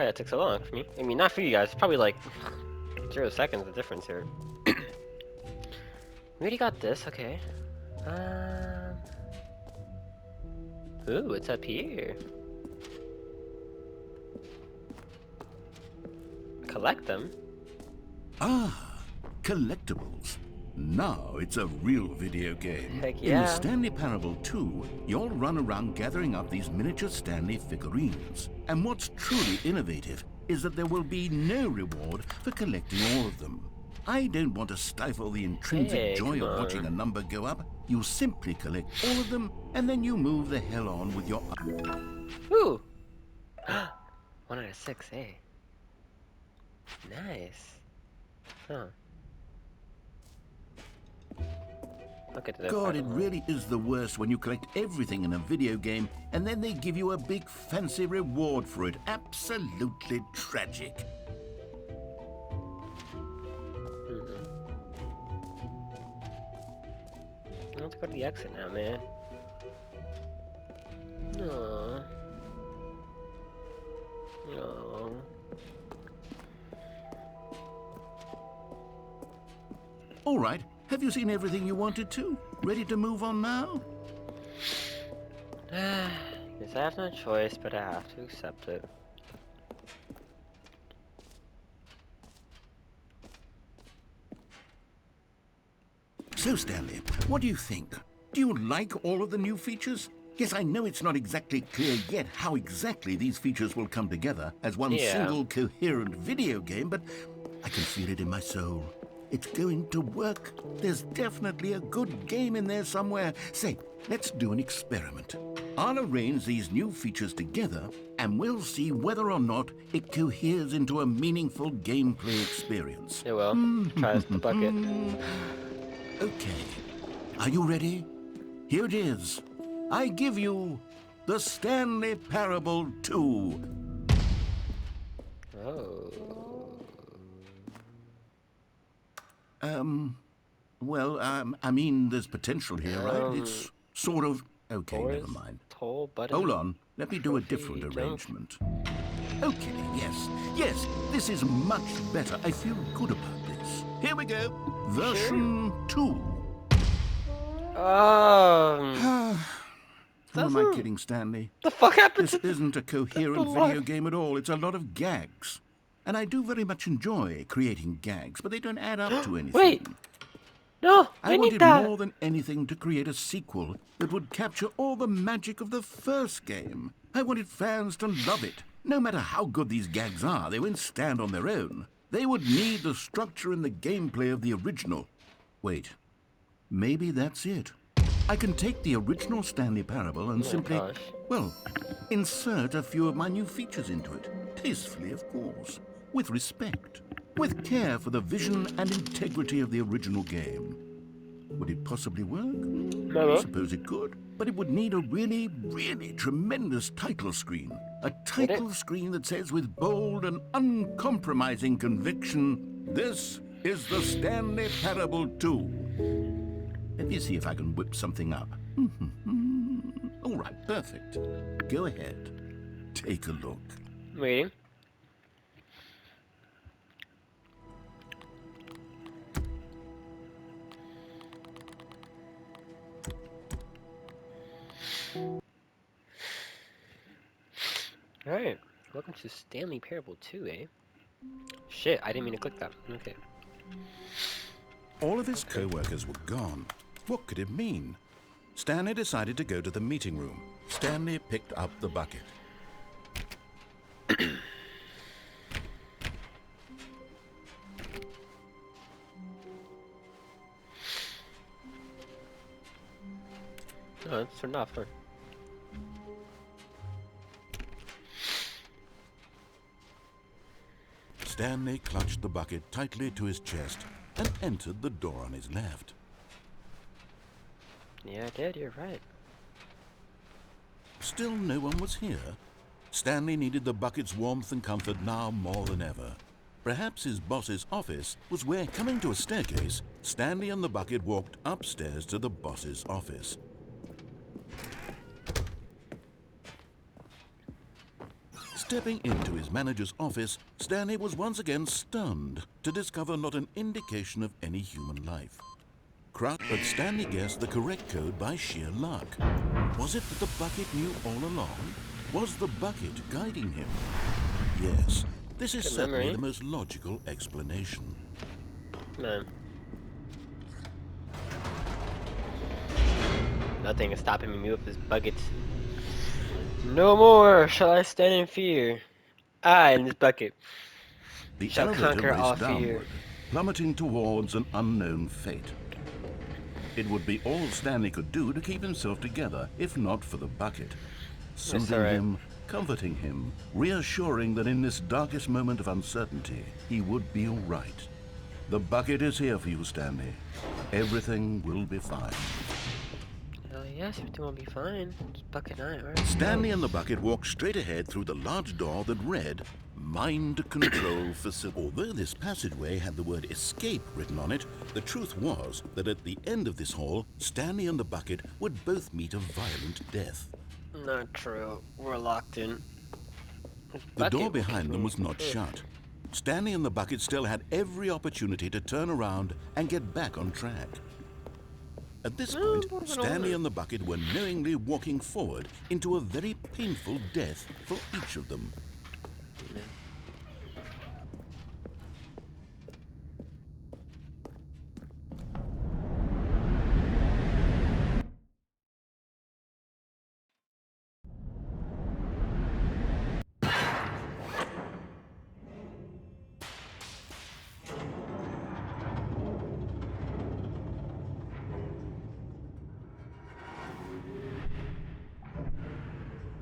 Why that took so long for me? I mean, not for you guys. It's probably like 0 seconds of difference here. We already got this. Okay. Ooh, it's up here. Collect them. Ah, collectibles. Now it's a real video game. Heck In the yeah. Stanley Parable 2, you'll run around gathering up these miniature Stanley figurines. And what's truly innovative is that there will be no reward for collecting all of them. I don't want to stifle the intrinsic joy of watching a number go up. You simply collect all of them, and then you move the hell on with your... Ooh! 1 out of 6, hey. Nice. Huh. Look at that. God, it really is the worst when you collect everything in a video game and then they give you a big fancy reward for it. Absolutely tragic. Let's go to the exit now, man. Aww. Aww. All right. Have you seen everything you wanted to? Ready to move on now? Guess I have no choice, but I have to accept it. So, Stanley, what do you think? Do you like all of the new features? Yes, I know it's not exactly clear yet how exactly these features will come together as one single coherent video game, but I can feel it in my soul. It's going to work. There's definitely a good game in there somewhere. Say, let's do an experiment. I'll arrange these new features together, and we'll see whether or not it coheres into a meaningful gameplay experience. It will. Try the bucket. Okay. Are you ready? Here it is. I give you the Stanley Parable 2. Oh. I mean, there's potential here, right? It's sort of... Okay, never mind. Hold on. Let me do a different arrangement. Okay, yes, this is much better. I feel good about this. Here we go. Version 2. Who am I kidding, Stanley? The fuck happened This isn't a coherent video game at all. It's a lot of gags. And I do very much enjoy creating gags, but they don't add up to anything. Wait! No, I need wanted that! more than anything to create a sequel that would capture all the magic of the first game. I wanted fans to love it. No matter how good these gags are, they won't stand on their own. They would need the structure and the gameplay of the original. Wait, maybe that's it. I can take the original Stanley Parable and simply, well, insert a few of my new features into it. Tastefully, of course. With respect. With care for the vision and integrity of the original game. Would it possibly work? I suppose it could. But it would need a really, really tremendous title screen. A title screen that says with bold and uncompromising conviction, "This is the Stanley Parable 2. Let me see if I can whip something up. All right, perfect. Go ahead. Take a look. Waiting. Alright, welcome to Stanley Parable 2, eh? Shit, I didn't mean to click that. Okay. All of his co-workers were gone. What could it mean? Stanley decided to go to the meeting room. Stanley picked up the bucket. Oh, it's turned off, huh? Stanley clutched the bucket tightly to his chest and entered the door on his left. Yeah, I did, you're right. Still no one was here. Stanley needed the bucket's warmth and comfort now more than ever. Perhaps his boss's office was where, coming to a staircase, Stanley and the bucket walked upstairs to the boss's office. Stepping into his manager's office, Stanley was once again stunned to discover not an indication of any human life. But Stanley guessed the correct code by sheer luck. Was it that the bucket knew all along? Was the bucket guiding him? Yes, this is certainly the most logical explanation. Man. Nothing is stopping me with this bucket. No more shall I stand in fear. I, in this bucket, shall conquer all fear. Plummeting towards an unknown fate. It would be all Stanley could do to keep himself together, if not for the bucket. Soothing him, comforting him, reassuring that in this darkest moment of uncertainty, he would be all right. The bucket is here for you, Stanley. Everything will be fine. Hell yes, everything will be fine. It's bucket night, right? Stanley and the bucket walked straight ahead through the large door that read, Mind Control Facility. Although this passageway had the word escape written on it, the truth was that at the end of this hall, Stanley and the bucket would both meet a violent death. Not true. We're locked in. The door behind them was not shut. Stanley and the bucket still had every opportunity to turn around and get back on track. At this point, Stanley and the bucket were knowingly walking forward into a very painful death for each of them.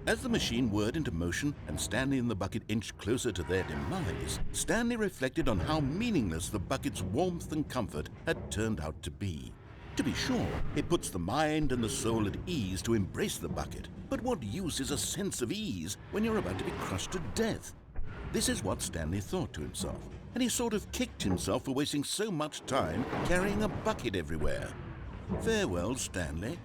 As the machine whirred into motion and Stanley and the bucket inched closer to their demise, Stanley reflected on how meaningless the bucket's warmth and comfort had turned out to be. To be sure, it puts the mind and the soul at ease to embrace the bucket, but what use is a sense of ease when you're about to be crushed to death? This is what Stanley thought to himself, and he sort of kicked himself for wasting so much time carrying a bucket everywhere. Farewell, Stanley.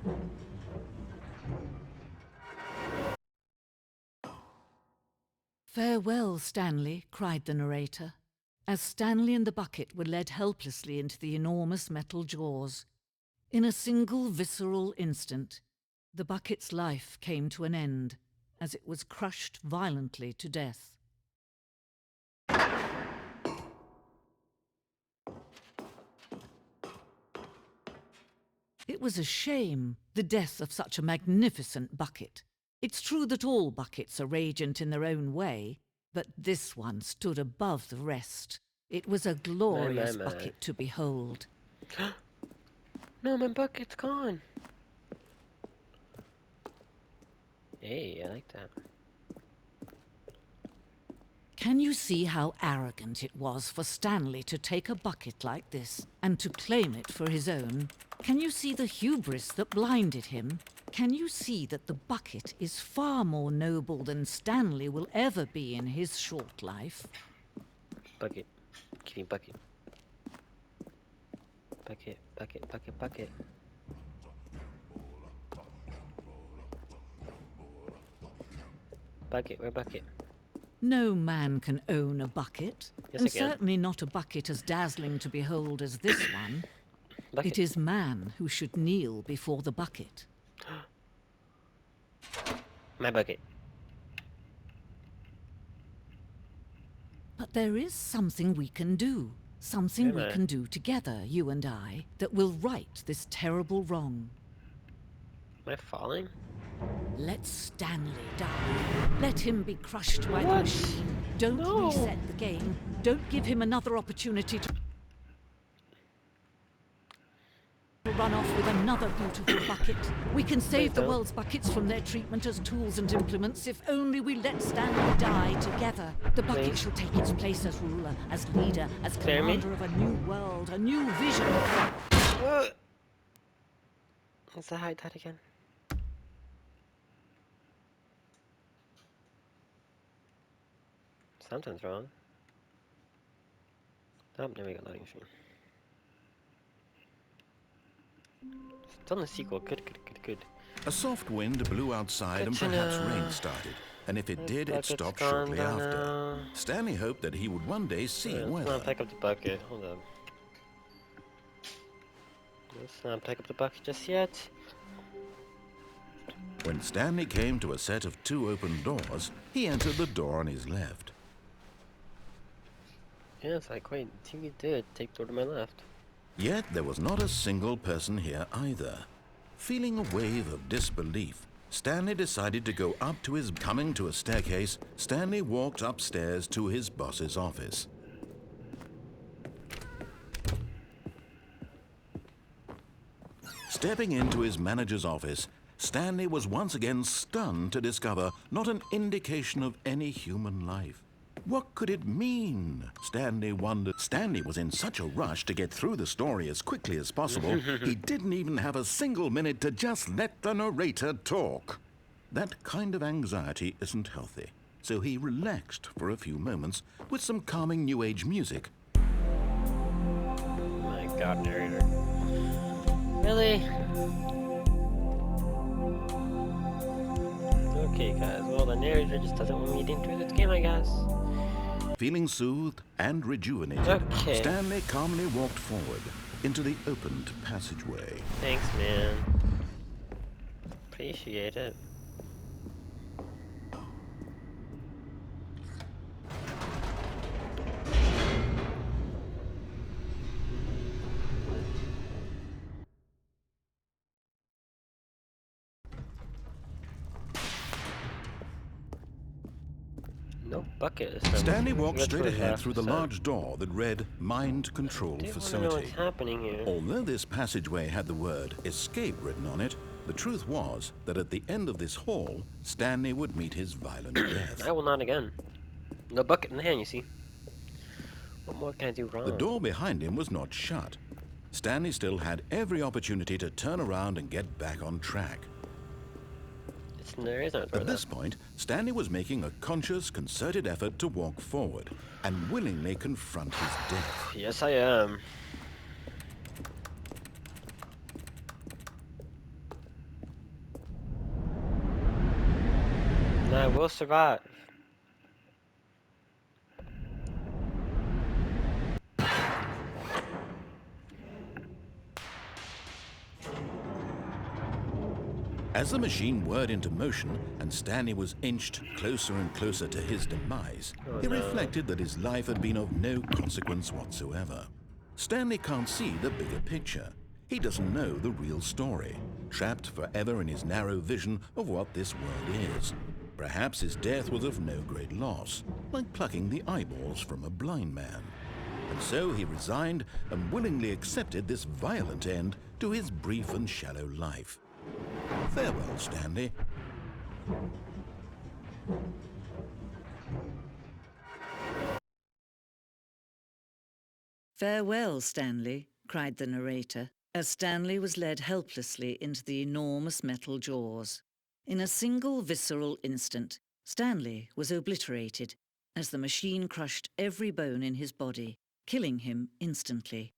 "Farewell, Stanley," cried the narrator, as Stanley and the bucket were led helplessly into the enormous metal jaws. In a single visceral instant, the bucket's life came to an end as it was crushed violently to death. It was a shame, the death of such a magnificent bucket. It's true that all buckets are radiant in their own way, but this one stood above the rest. It was a glorious bucket to behold. No, my bucket's gone. Hey, I like that. Can you see how arrogant it was for Stanley to take a bucket like this and to claim it for his own? Can you see the hubris that blinded him? Can you see that the bucket is far more noble than Stanley will ever be in his short life? Bucket. Give me bucket. Bucket, bucket, bucket, bucket. Bucket, where bucket? No man can own a bucket, Yes, and I can. certainly not a bucket as dazzling to behold as this one. Bucket. It is man who should kneel before the bucket. My bucket. But there is something we can do, something we can do together, you and I, that will right this terrible wrong. Am I falling? Let Stanley die. Let him be crushed by the machine. Don't reset the game. Don't give him another opportunity to run off with another beautiful bucket. We can save the world's buckets from their treatment as tools and implements if only we let Stanley die together. The bucket shall take its place as ruler, as leader, as commander of a new world, a new vision. What's the high tide again? Something's wrong. Oh, there we go, loading screen. Still in the sequel. Good, good, good, good. A soft wind blew outside and perhaps rain started. and if it did, it Bucket's stopped gone shortly by after. now. Stanley hoped that he would one day see Let's whether... not pick up the bucket. Hold up. Let's not pick up the bucket just yet. When Stanley came to a set of 2 open doors, he entered the door on his left. Yeah, it's like, wait, TV did take the door to my left. Yet there was not a single person here either. Feeling a wave of disbelief, Stanley decided to go up to his... Coming to a staircase, Stanley walked upstairs to his boss's office. Stepping into his manager's office, Stanley was once again stunned to discover not an indication of any human life. What could it mean? Stanley wondered. Stanley was in such a rush to get through the story as quickly as possible, he didn't even have a single minute to just let the narrator talk. That kind of anxiety isn't healthy, so he relaxed for a few moments with some calming New Age music. Oh my god, narrator. Really? Okay, guys. Well, the narrator just doesn't want me getting through this game, I guess. Feeling soothed and rejuvenated, Okay. Stanley calmly walked forward into the opened passageway. Thanks, man. Appreciate it. No bucket this time. Stanley walked Let's straight go ahead left through the this time. large door that read Mind Control I do wanna know Facility. what's happening here. Although this passageway had the word escape written on it, the truth was that at the end of this hall, Stanley would meet his violent death. I will not again. No bucket in the hand, you see. What more can I do wrong? The door behind him was not shut. Stanley still had every opportunity to turn around and get back on track. There is no door At this point, Stanley was making a conscious, concerted effort to walk forward and willingly confront his death. there. Yes, I am. And I will survive. As the machine whirred into motion and Stanley was inched closer and closer to his demise, he reflected that his life had been of no consequence whatsoever. Stanley can't see the bigger picture. He doesn't know the real story, trapped forever in his narrow vision of what this world is. Perhaps his death was of no great loss, like plucking the eyeballs from a blind man. And so he resigned and willingly accepted this violent end to his brief and shallow life. Farewell, Stanley. Farewell, Stanley, cried the narrator, as Stanley was led helplessly into the enormous metal jaws. In a single visceral instant, Stanley was obliterated as the machine crushed every bone in his body, killing him instantly.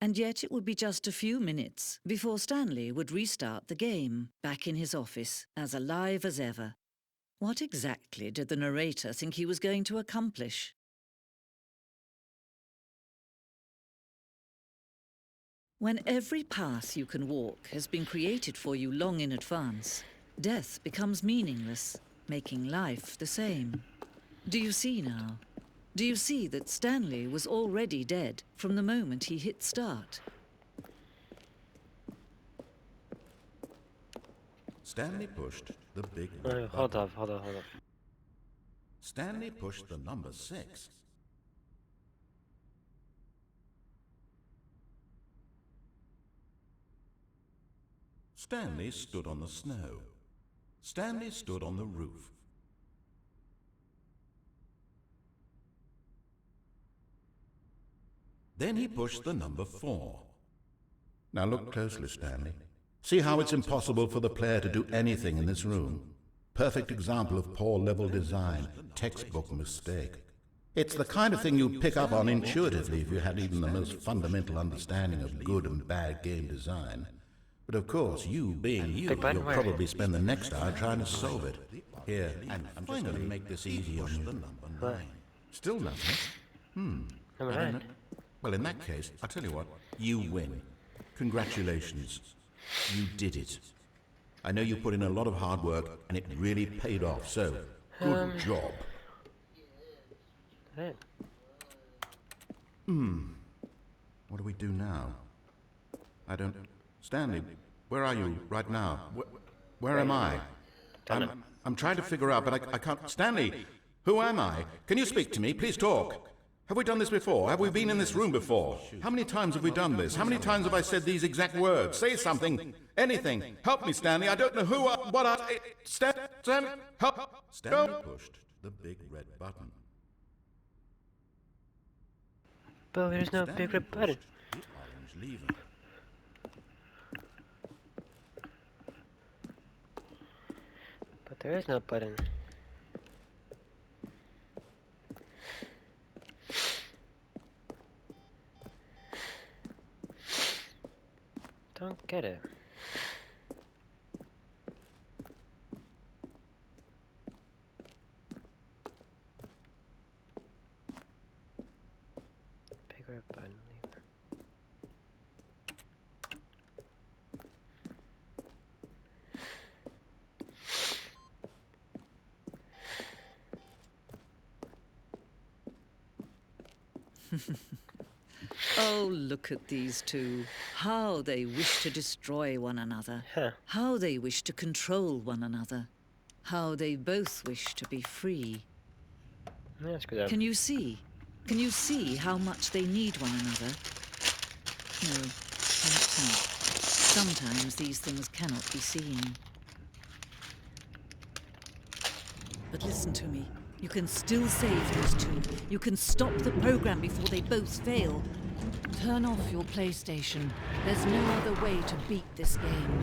And yet it would be just a few minutes before Stanley would restart the game, back in his office, as alive as ever. What exactly did the narrator think he was going to accomplish? When every path you can walk has been created for you long in advance, death becomes meaningless, making life the same. Do you see now? Do you see that Stanley was already dead from the moment he hit start? Stanley pushed the big... Hold up. Stanley pushed the number 6. Stanley stood on the snow. Stanley stood on the roof. Then he pushed the number 4. Now look closely, Stanley. See how it's impossible for the player to do anything in this room. Perfect example of poor level design, textbook mistake. It's the kind of thing you'd pick up on intuitively if you had even the most fundamental understanding of good and bad game design. But of course, you being you, you'll probably spend the next hour trying to solve it. Here, and finally make this easy on you. What? Still nothing? Number I don't 9. know. Well, in that case, I'll tell you what. You win. Congratulations. You did it. I know you put in a lot of hard work, and it really paid off, so good job. Right. What do we do now? I don't... Stanley, where are you right now? Where am I? I'm trying to figure out, but I can't... Stanley, who am I? Can you speak to me? Please talk. Have we done this before? Have we been in this room before? How many times have we done this? How many times have I said these exact words? Say something. Anything. Help me, Stanley. I don't know who I... What I... Stanley, help. Stanley pushed the big red button. But there's no big red button. The orange lever. But there is no button. Don't get it. Big red button lever. Oh, look at these two. How they wish to destroy one another. Huh. How they wish to control one another. How they both wish to be free. Yeah, screw that. Can you see? Can you see how much they need one another? No, perhaps not. Sometimes these things cannot be seen. But listen to me. You can still save those two. You can stop the program before they both fail. Turn off your PlayStation. There's no other way to beat this game.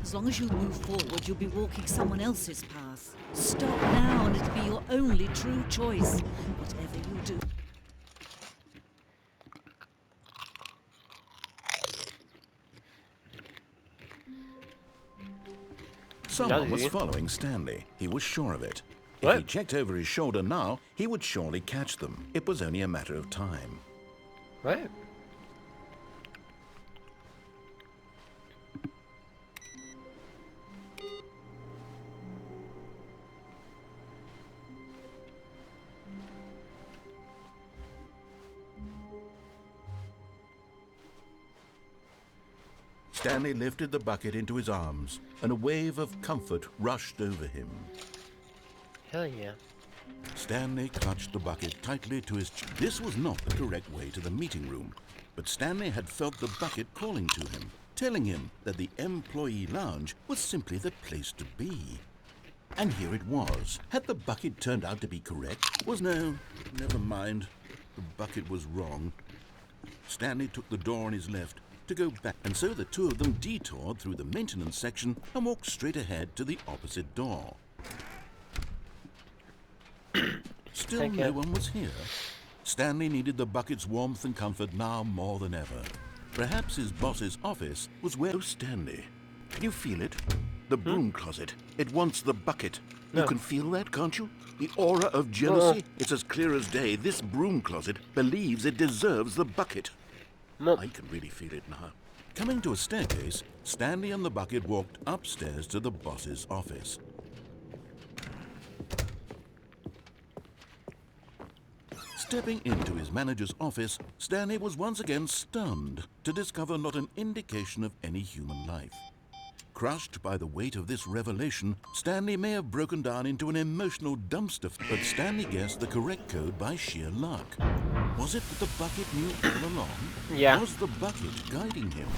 As long as you move forward, you'll be walking someone else's path. Stop now and it'll be your only true choice. Whatever you do. Someone was following Stanley. He was sure of it. What? If he checked over his shoulder now, he would surely catch them. It was only a matter of time. What? Stanley lifted the bucket into his arms, and a wave of comfort rushed over him. Hell yeah. Stanley clutched the bucket tightly to his chest. This was not the correct way to the meeting room, but Stanley had felt the bucket calling to him, telling him that the employee lounge was simply the place to be. And here it was. Had the bucket turned out to be correct? No, never mind. The bucket was wrong. Stanley took the door on his left to go back, and so the two of them detoured through the maintenance section and walked straight ahead to the opposite door. Still no one was here. Stanley needed the bucket's warmth and comfort now more than ever. Perhaps his boss's office was where... Oh, Stanley, can you feel it? The broom closet. It wants the bucket. No. You can feel that, can't you? The aura of jealousy. It's as clear as day. This broom closet believes it deserves the bucket. No. I can really feel it now. Coming to a staircase, Stanley and the bucket walked upstairs to the boss's office. Stepping into his manager's office, Stanley was once again stunned to discover not an indication of any human life. Crushed by the weight of this revelation, Stanley may have broken down into an emotional dumpster, but Stanley guessed the correct code by sheer luck. Was it that the bucket knew all along? Yeah. Was the bucket guiding him?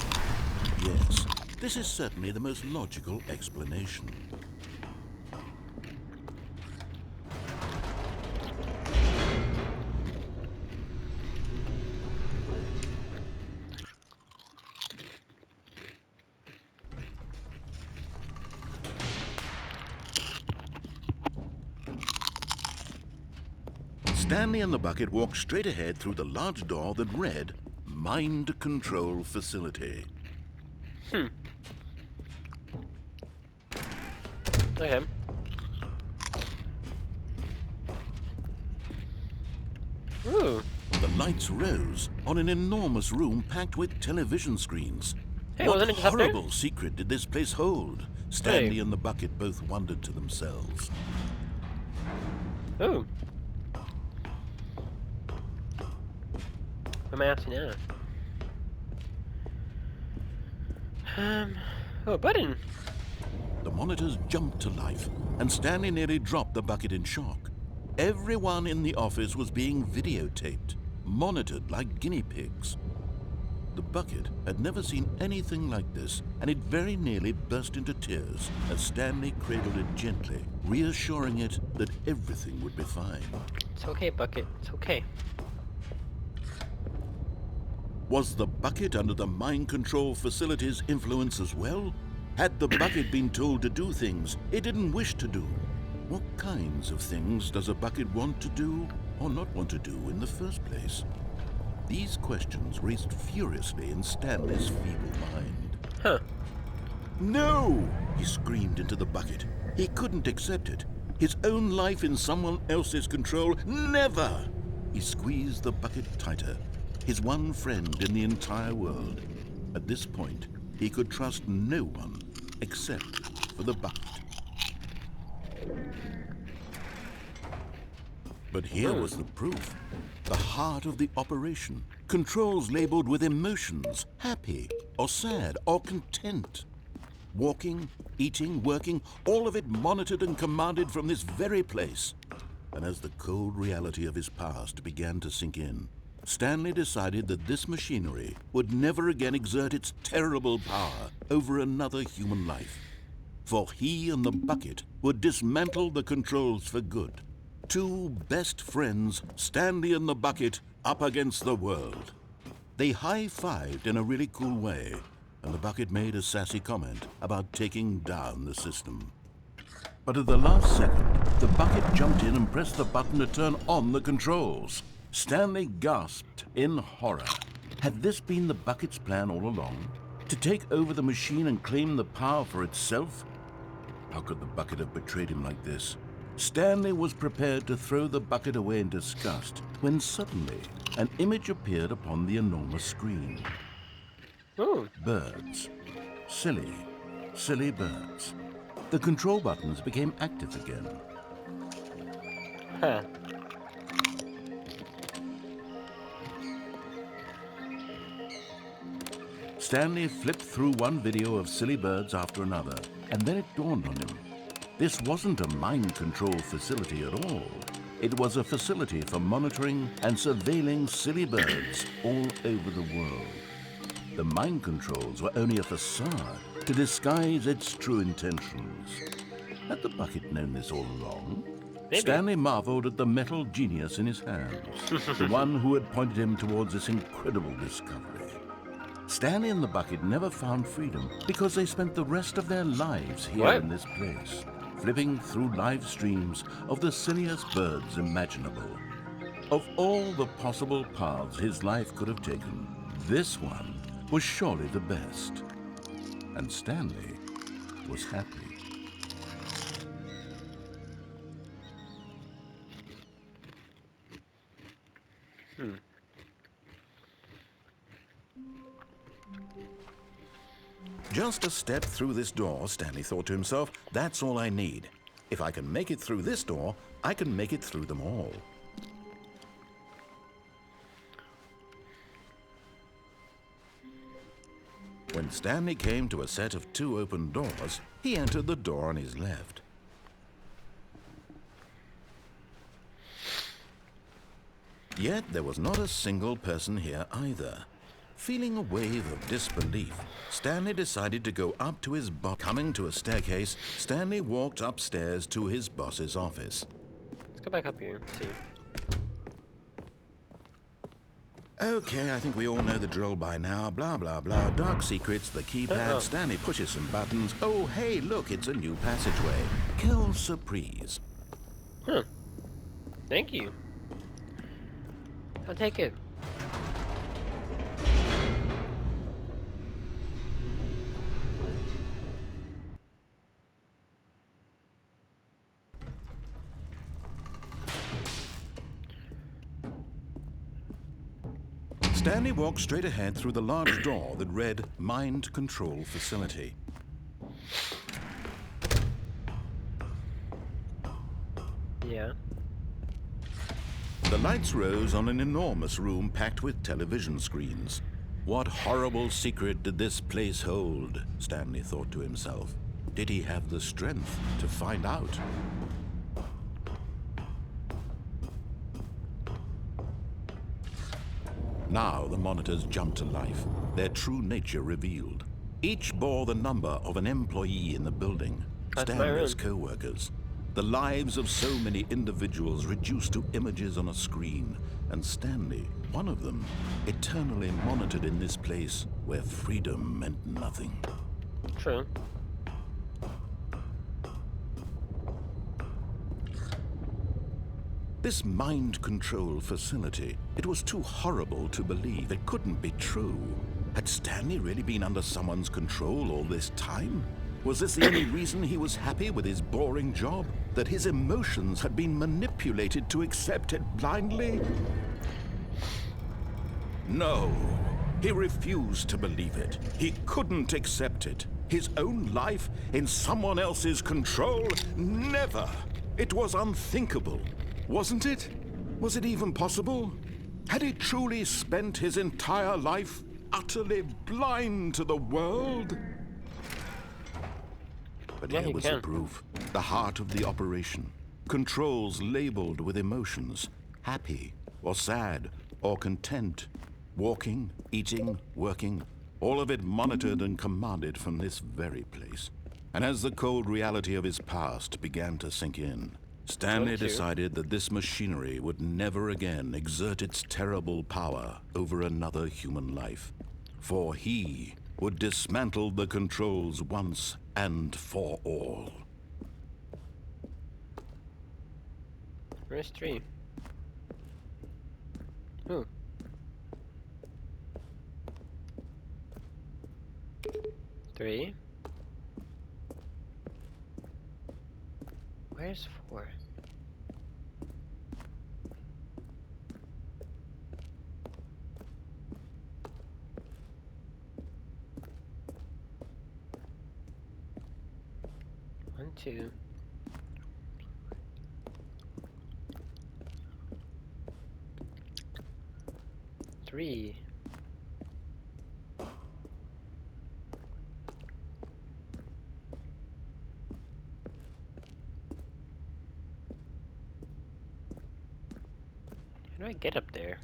Yes, this is certainly the most logical explanation. Stanley and the bucket walked straight ahead through the large door that read, Mind Control Facility. Okay. Ooh. The lights rose on an enormous room packed with television screens. Hey, What wasn't it just up there? horrible secret did this place hold? Stanley and the bucket both wondered to themselves. Ooh. What am I asking now? Oh, a button. The monitors jumped to life, and Stanley nearly dropped the bucket in shock. Everyone in the office was being videotaped, monitored like guinea pigs. The bucket had never seen anything like this, and it very nearly burst into tears as Stanley cradled it gently, reassuring it that everything would be fine. It's okay, Bucket. It's okay. Was the bucket under the mind control facility's influence as well? Had the bucket been told to do things it didn't wish to do? What kinds of things does a bucket want to do or not want to do in the first place? These questions raced furiously in Stanley's feeble mind. Huh. No! He screamed into the bucket. He couldn't accept it. His own life in someone else's control, never! He squeezed the bucket tighter. His one friend in the entire world. At this point, he could trust no one except for the bucket. But here was the proof. The heart of the operation. Controls labeled with emotions, happy or sad or content. Walking, eating, working, all of it monitored and commanded from this very place. And as the cold reality of his past began to sink in, Stanley decided that this machinery would never again exert its terrible power over another human life. For he and the bucket would dismantle the controls for good. Two best friends, Stanley and the bucket, up against the world. They high-fived in a really cool way, and the bucket made a sassy comment about taking down the system. But at the last second, the bucket jumped in and pressed the button to turn on the controls. Stanley gasped in horror. Had this been the bucket's plan all along? To take over the machine and claim the power for itself? How could the bucket have betrayed him like this? Stanley was prepared to throw the bucket away in disgust when suddenly an image appeared upon the enormous screen. Ooh. Birds. Silly, silly birds. The control buttons became active again. Huh. Stanley flipped through one video of silly birds after another, and then it dawned on him. This wasn't a mind control facility at all. It was a facility for monitoring and surveilling silly birds all over the world. The mind controls were only a facade to disguise its true intentions. Had the bucket known this all along? Maybe. Stanley marveled at the metal genius in his hands, the one who had pointed him towards this incredible discovery. Stanley and the bucket never found freedom because they spent the rest of their lives here in this place, flipping through live streams of the silliest birds imaginable. Of all the possible paths his life could have taken, this one was surely the best. And Stanley was happy. Just a step through this door, Stanley thought to himself, that's all I need. If I can make it through this door, I can make it through them all. When Stanley came to a set of 2 open doors, he entered the door on his left. Yet there was not a single person here either. Feeling a wave of disbelief, Stanley decided to go up to his boss. Coming to a staircase, Stanley walked upstairs to his boss's office. Let's go back up here and see. Okay, I think we all know the drill by now. Blah, blah, blah. Dark secrets, the keypad. Stanley pushes some buttons. Oh, hey, look, it's a new passageway. Quelle surprise. Huh. Thank you. I'll take it. Stanley walked straight ahead through the large door that read Mind Control Facility. Yeah. The lights rose on an enormous room packed with television screens. What horrible secret did this place hold? Stanley thought to himself. Did he have the strength to find out? Now the monitors jumped to life, their true nature revealed. Each bore the number of an employee in the building, That's my Stanley's room. co-workers. The lives of so many individuals reduced to images on a screen, and Stanley, one of them, eternally monitored in this place where freedom meant nothing. True. This mind control facility, it was too horrible to believe. It couldn't be true. Had Stanley really been under someone's control all this time? Was this the only reason he was happy with his boring job? That his emotions had been manipulated to accept it blindly? No. He refused to believe it. He couldn't accept it. His own life in someone else's control? Never. It was unthinkable. Wasn't it? Was it even possible? Had he truly spent his entire life utterly blind to the world? But Yeah, here he was can. the proof. The heart of the operation. Controls labeled with emotions. Happy, or sad, or content. Walking, eating, working. All of it monitored and commanded from this very place. And as the cold reality of his past began to sink in, Stanley decided that this machinery would never again exert its terrible power over another human life. For he would dismantle the controls once and for all. Where's 3? Ooh. 3. Where's 4? One, 2. 3. How do I get up there?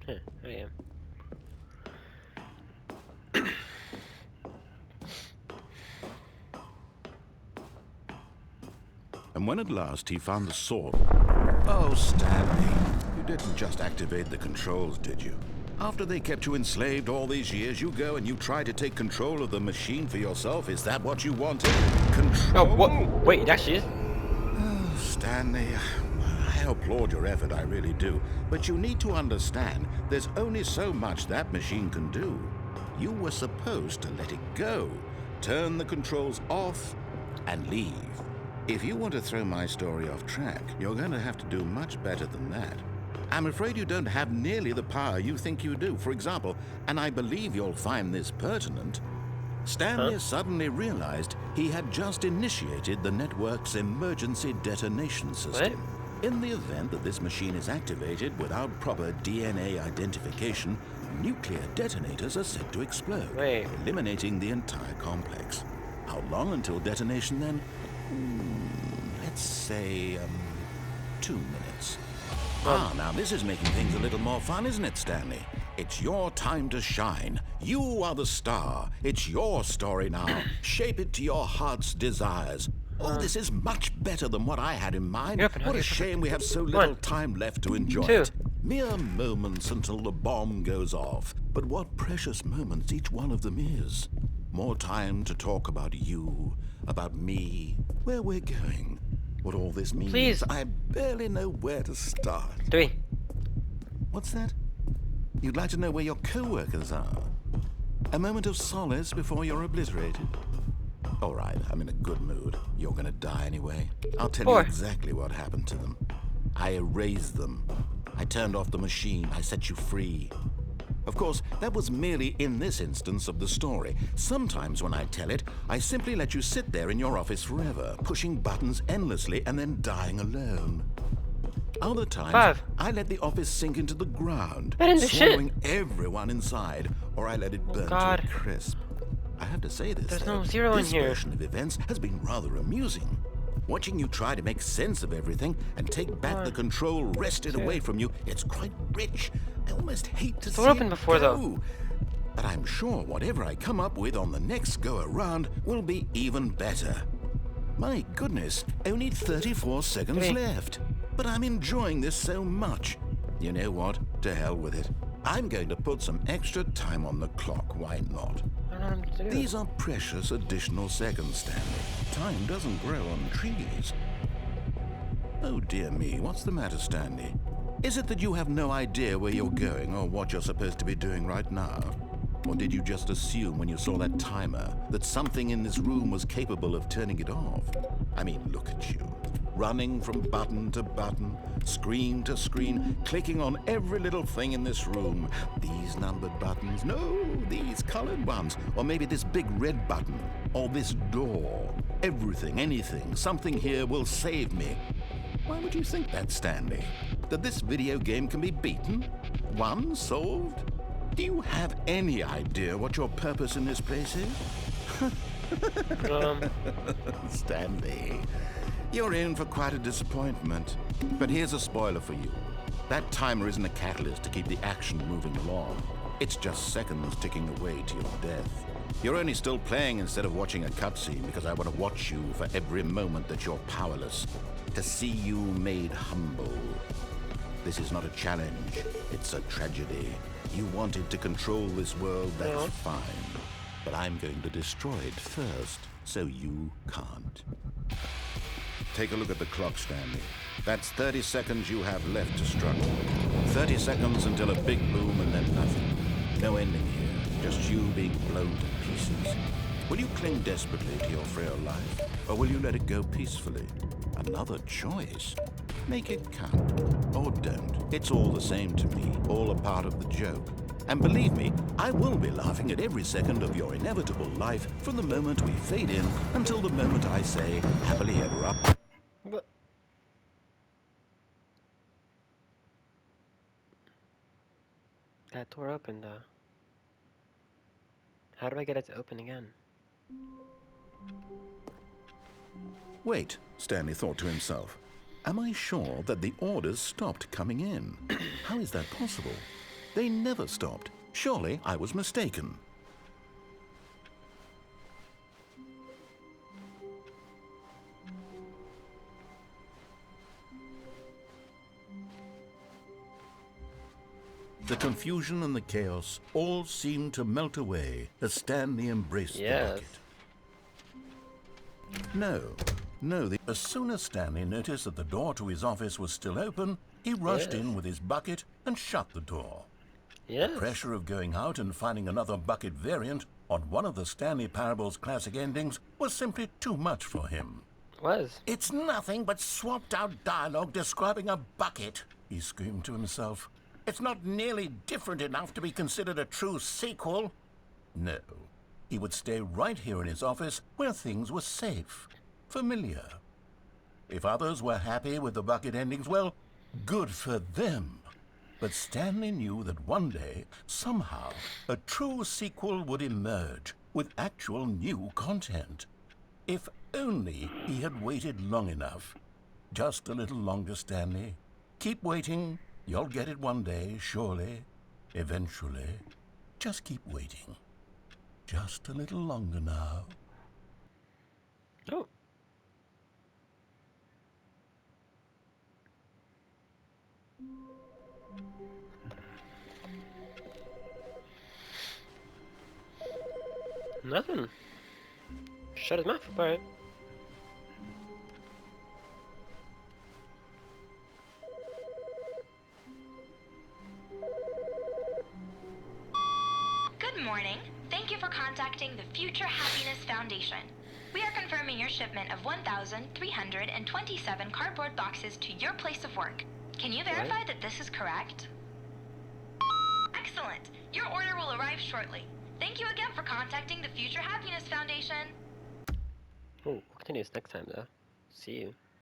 Huh, I am. And when at last he found the sword... Oh, Stanley, you didn't just activate the controls, did you? After they kept you enslaved all these years, you go and you try to take control of the machine for yourself. Is that what you wanted? Control? Oh, what? Wait, it actually is? Oh, Stanley, I applaud your effort, I really do. But you need to understand, there's only so much that machine can do. You were supposed to let it go, turn the controls off, and leave. If you want to throw my story off track, you're going to have to do much better than that. I'm afraid you don't have nearly the power you think you do. For example, and I believe you'll find this pertinent, Stanley suddenly realized he had just initiated the network's emergency detonation system. In the event that this machine is activated without proper DNA identification, nuclear detonators are set to explode, eliminating the entire complex. How long until detonation then? Let's say, 2 minutes. Now this is making things a little more fun, isn't it, Stanley? It's your time to shine. You are the star. It's your story now. Shape it to your heart's desires. Oh, this is much better than what I had in mind. What a shame we have so little time left to enjoy it. Mere moments until the bomb goes off. But what precious moments each one of them is. More time to talk about you, about me, where we're going, what all this means. Please. I barely know where to start. 3. What's that? You'd like to know where your co-workers are? A moment of solace before you're obliterated? All right, I'm in a good mood. You're gonna die anyway. I'll tell you 4. exactly what happened to them. I erased them. I turned off the machine. I set you free. Of course, that was merely in this instance of the story. Sometimes when I tell it, I simply let you sit there in your office forever, pushing buttons endlessly and then dying alone. Other times, 5. I let the office sink into the ground, That into shit. swallowing everyone inside, or I let it burn to God. a crisp. I have to say this, There's though. no 0 in This here. version of events has been rather amusing. Watching you try to make sense of everything and take back 1, the control wrested 2. away from you, it's quite rich. I almost hate to It's see open it before, go. though. But I'm sure whatever I come up with on the next go-around will be even better. My goodness, only 34 seconds 3. left. But I'm enjoying this so much. You know what? To hell with it. I'm going to put some extra time on the clock. Why not? I don't know what to do. These are precious additional seconds, Stanley. Time doesn't grow on trees. Oh dear me, what's the matter, Stanley? Is it that you have no idea where you're going or what you're supposed to be doing right now? Or did you just assume when you saw that timer that something in this room was capable of turning it off? I mean, look at you. Running from button to button, screen to screen, clicking on every little thing in this room. These numbered buttons, no, these colored ones. Or maybe this big red button, or this door. Everything, anything, something here will save me. Why would you think that, Stanley? That this video game can be beaten? Won? Solved? Do you have any idea what your purpose in this place is? Stanley, you're in for quite a disappointment. But here's a spoiler for you. That timer isn't a catalyst to keep the action moving along. It's just seconds ticking away to your death. You're only still playing instead of watching a cutscene because I want to watch you for every moment that you're powerless. To see you made humble. This is not a challenge. It's a tragedy. You wanted to control this world, that's fine. But I'm going to destroy it first, so you can't. Take a look at the clock, Stanley. That's 30 seconds you have left to struggle. 30 seconds until a big boom and then nothing. No ending here, just you being blown to pieces. Will you cling desperately to your frail life, or will you let it go peacefully? Another choice. Make it count. Or don't. It's all the same to me, all a part of the joke. And believe me, I will be laughing at every second of your inevitable life from the moment we fade in until the moment I say, happily ever up. What? That door opened, though. How do I get it to open again? Wait, Stanley thought to himself. Am I sure that the orders stopped coming in? How is that possible? They never stopped. Surely I was mistaken. The confusion and the chaos all seemed to melt away as Stanley embraced the bucket. No, as soon as Stanley noticed that the door to his office was still open, he rushed in with his bucket and shut the door. The pressure of going out and finding another bucket variant on one of the Stanley Parable's classic endings was simply too much for him. It's nothing but swapped-out dialogue describing a bucket, he screamed to himself. It's not nearly different enough to be considered a true sequel. No, he would stay right here in his office where things were safe, familiar. If others were happy with the bucket endings, well, good for them. But Stanley knew that one day, somehow, a true sequel would emerge with actual new content. If only he had waited long enough. Just a little longer, Stanley. Keep waiting. You'll get it one day, surely. Eventually. Just keep waiting. Just a little longer now. Oh. Nothing. Shut his mouth. Alright. Good morning. Thank you for contacting the Future Happiness Foundation. We are confirming your shipment of 1,327 cardboard boxes to your place of work. Can you verify that this is correct? Excellent. Your order will arrive shortly. Thank you again for contacting the Future Happiness Foundation. Oh, we'll continue this next time though. See you.